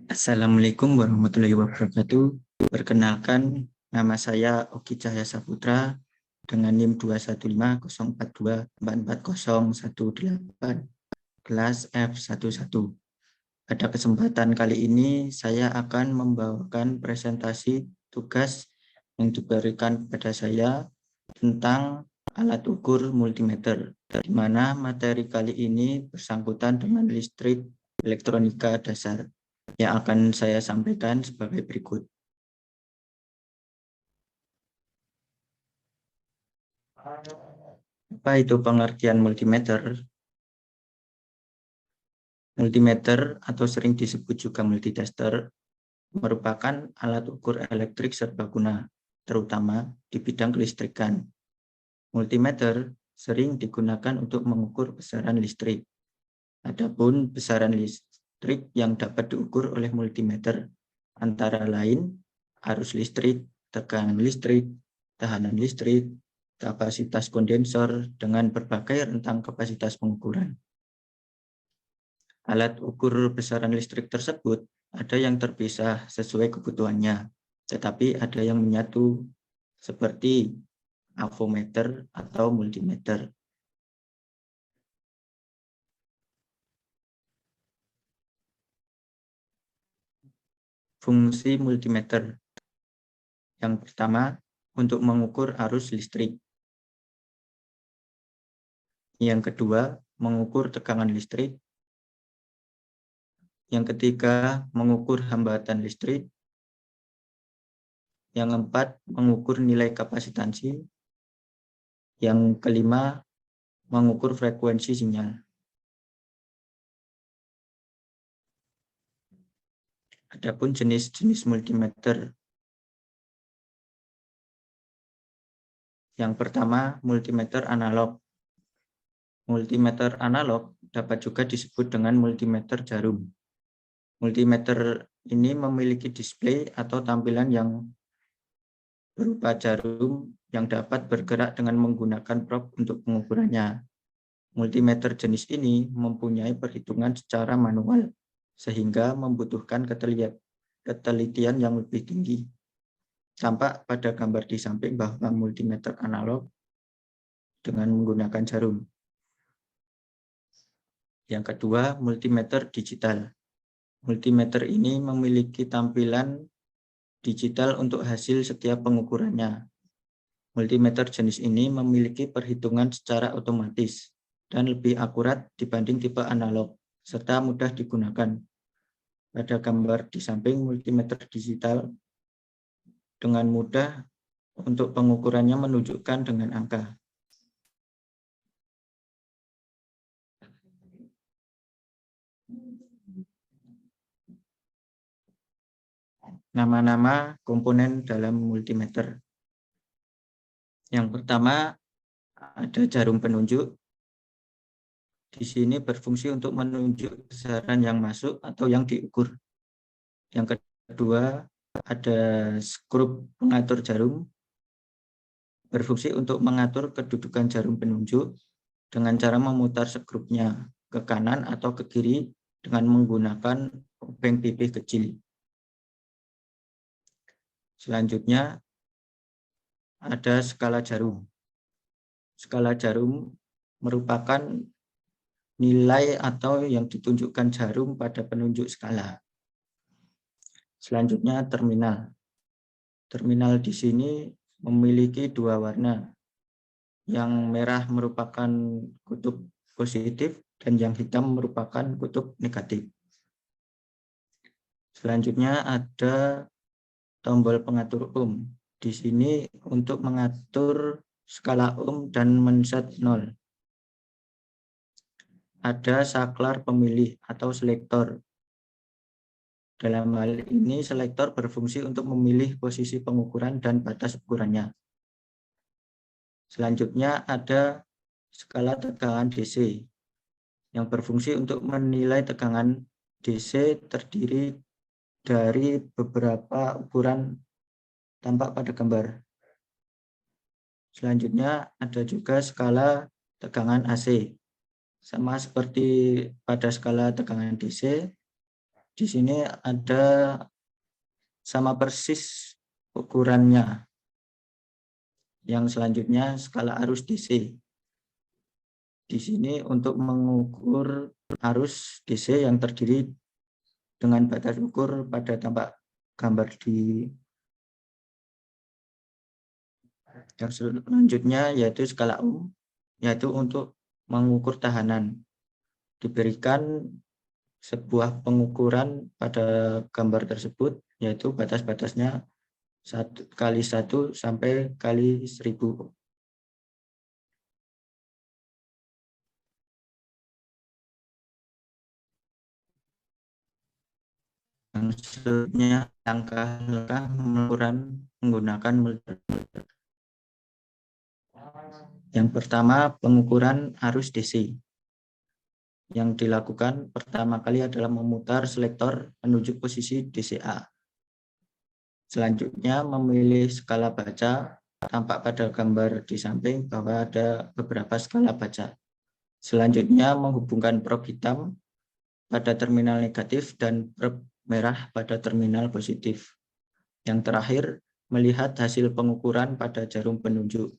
Assalamualaikum warahmatullahi wabarakatuh. Perkenalkan, nama saya Oki Cahya Saputra dengan NIM 2150442440118, kelas F11. Pada kesempatan kali ini, saya akan membawakan presentasi tugas yang diberikan kepada saya tentang alat ukur multimeter, di mana materi kali ini bersangkutan dengan listrik elektronika dasar, yang akan saya sampaikan sebagai berikut. Apa itu pengertian multimeter? Multimeter atau sering disebut juga multitester merupakan alat ukur elektrik serbaguna, terutama di bidang kelistrikan. Multimeter sering digunakan untuk mengukur besaran listrik. Adapun besaran listrik yang dapat diukur oleh multimeter antara lain arus listrik, tekanan listrik, tahanan listrik, kapasitas kondensor dengan berbagai rentang kapasitas pengukuran. Alat ukur besaran listrik tersebut ada yang terpisah sesuai kebutuhannya, tetapi ada yang menyatu seperti avometer atau multimeter. Fungsi multimeter. Yang pertama, untuk mengukur arus listrik. Yang kedua, mengukur tegangan listrik. Yang ketiga, mengukur hambatan listrik. Yang keempat, mengukur nilai kapasitansi. Yang kelima, mengukur frekuensi sinyal. Adapun jenis-jenis multimeter. Yang pertama, multimeter analog. Multimeter analog dapat juga disebut dengan multimeter jarum. Multimeter ini memiliki display atau tampilan yang berupa jarum yang dapat bergerak dengan menggunakan probe untuk pengukurannya. Multimeter jenis ini mempunyai perhitungan secara manual, sehingga membutuhkan ketelitian yang lebih tinggi. Tampak pada gambar di samping bahwa multimeter analog dengan menggunakan jarum. Yang kedua, multimeter digital. Multimeter ini memiliki tampilan digital untuk hasil setiap pengukurannya. Multimeter jenis ini memiliki perhitungan secara otomatis dan lebih akurat dibanding tipe analog, serta mudah digunakan. Pada gambar di samping, multimeter digital dengan mudah untuk pengukurannya menunjukkan dengan angka. Nama-nama komponen dalam multimeter. Yang pertama, ada jarum penunjuk. Di sini berfungsi untuk menunjuk besaran yang masuk atau yang diukur. Yang kedua, ada skrup pengatur jarum. Berfungsi untuk mengatur kedudukan jarum penunjuk dengan cara memutar skrupnya ke kanan atau ke kiri dengan menggunakan obeng pipih kecil. Selanjutnya, ada skala jarum. Skala jarum merupakan nilai atau yang ditunjukkan jarum pada penunjuk skala. Selanjutnya, terminal. Terminal di sini memiliki dua warna. Yang merah merupakan kutub positif dan yang hitam merupakan kutub negatif. Selanjutnya ada tombol pengatur ohm. Di sini untuk mengatur skala ohm dan men-set 0. Ada saklar pemilih atau selektor. Dalam hal ini, selektor berfungsi untuk memilih posisi pengukuran dan batas ukurannya. Selanjutnya ada skala tegangan DC yang berfungsi untuk menilai tegangan DC terdiri dari beberapa ukuran tampak pada gambar. Selanjutnya ada juga skala tegangan AC. Sama seperti pada skala tegangan DC, di sini ada sama persis ukurannya. Yang selanjutnya skala arus DC. Di sini untuk mengukur arus DC yang terdiri dengan batas ukur pada tampak gambar di yang selanjutnya, yaitu skala Ohm, yaitu untuk mengukur tahanan. Diberikan sebuah pengukuran pada gambar tersebut, yaitu batas-batasnya 1 × 1 sampai kali 1000. Yang selanjutnya langkah-langkah pengukuran menggunakan multimeter. Yang pertama, pengukuran arus DC. Yang dilakukan pertama kali adalah memutar selektor menuju posisi DCA. Selanjutnya memilih skala baca. Tampak pada gambar di samping bahwa ada beberapa skala baca. Selanjutnya menghubungkan prob hitam pada terminal negatif dan prob merah pada terminal positif. Yang terakhir, melihat hasil pengukuran pada jarum penunjuk.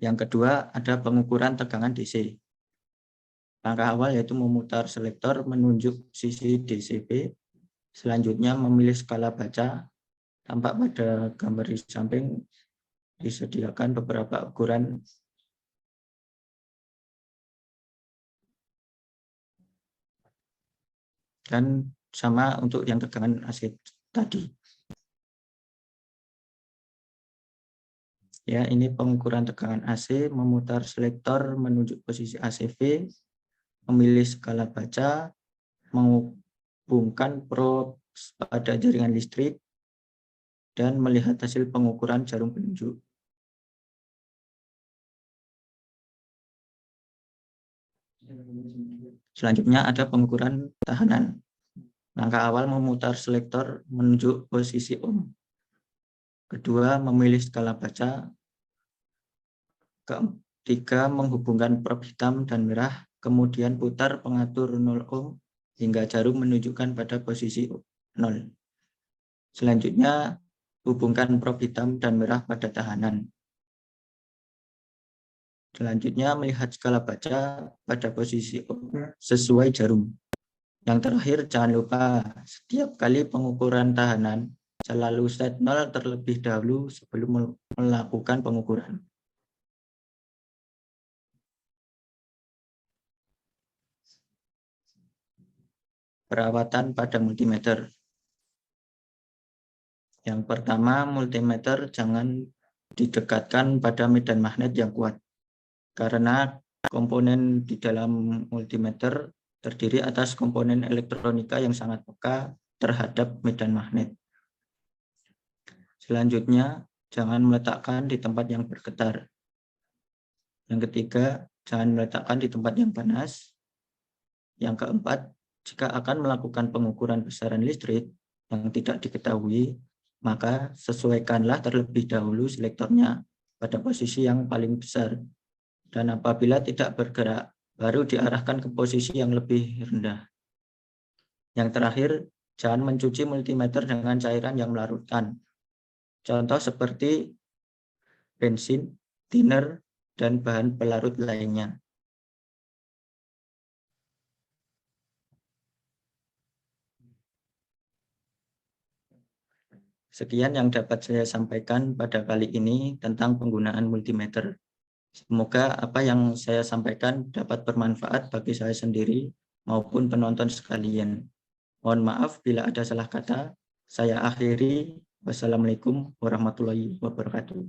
Yang kedua, ada pengukuran tegangan DC. Langkah awal yaitu memutar selektor menunjuk sisi DCB. Selanjutnya memilih skala baca. Tampak pada gambar di samping disediakan beberapa ukuran. Dan sama untuk yang tegangan AC tadi. Ya, ini pengukuran tegangan AC, memutar selektor menunjuk posisi ACV, memilih skala baca, menghubungkan prob pada jaringan listrik, dan melihat hasil pengukuran jarum penunjuk. Selanjutnya ada pengukuran tahanan. Langkah awal memutar selektor menunjuk posisi ohm. Kedua, memilih skala baca. Ketiga, menghubungkan prob hitam dan merah, kemudian putar pengatur 0 ohm hingga jarum menunjukkan pada posisi 0. Selanjutnya, hubungkan prob hitam dan merah pada tahanan. Selanjutnya, melihat skala baca pada posisi ohm sesuai jarum. Yang terakhir, jangan lupa setiap kali pengukuran tahanan selalu set 0 terlebih dahulu sebelum melakukan pengukuran. Perawatan pada multimeter. Yang pertama, multimeter jangan didekatkan pada medan magnet yang kuat, karena komponen di dalam multimeter terdiri atas komponen elektronika yang sangat peka terhadap medan magnet. Selanjutnya, jangan meletakkan di tempat yang bergetar. Yang ketiga, jangan meletakkan di tempat yang panas. Yang keempat, jika akan melakukan pengukuran besaran listrik yang tidak diketahui, maka sesuaikanlah terlebih dahulu selektornya pada posisi yang paling besar. Dan apabila tidak bergerak, baru diarahkan ke posisi yang lebih rendah. Yang terakhir, jangan mencuci multimeter dengan cairan yang melarutkan. Contoh seperti bensin, thinner, dan bahan pelarut lainnya. Sekian yang dapat saya sampaikan pada kali ini tentang penggunaan multimeter. Semoga apa yang saya sampaikan dapat bermanfaat bagi saya sendiri maupun penonton sekalian. Mohon maaf bila ada salah kata. Saya akhiri. Wassalamualaikum warahmatullahi wabarakatuh.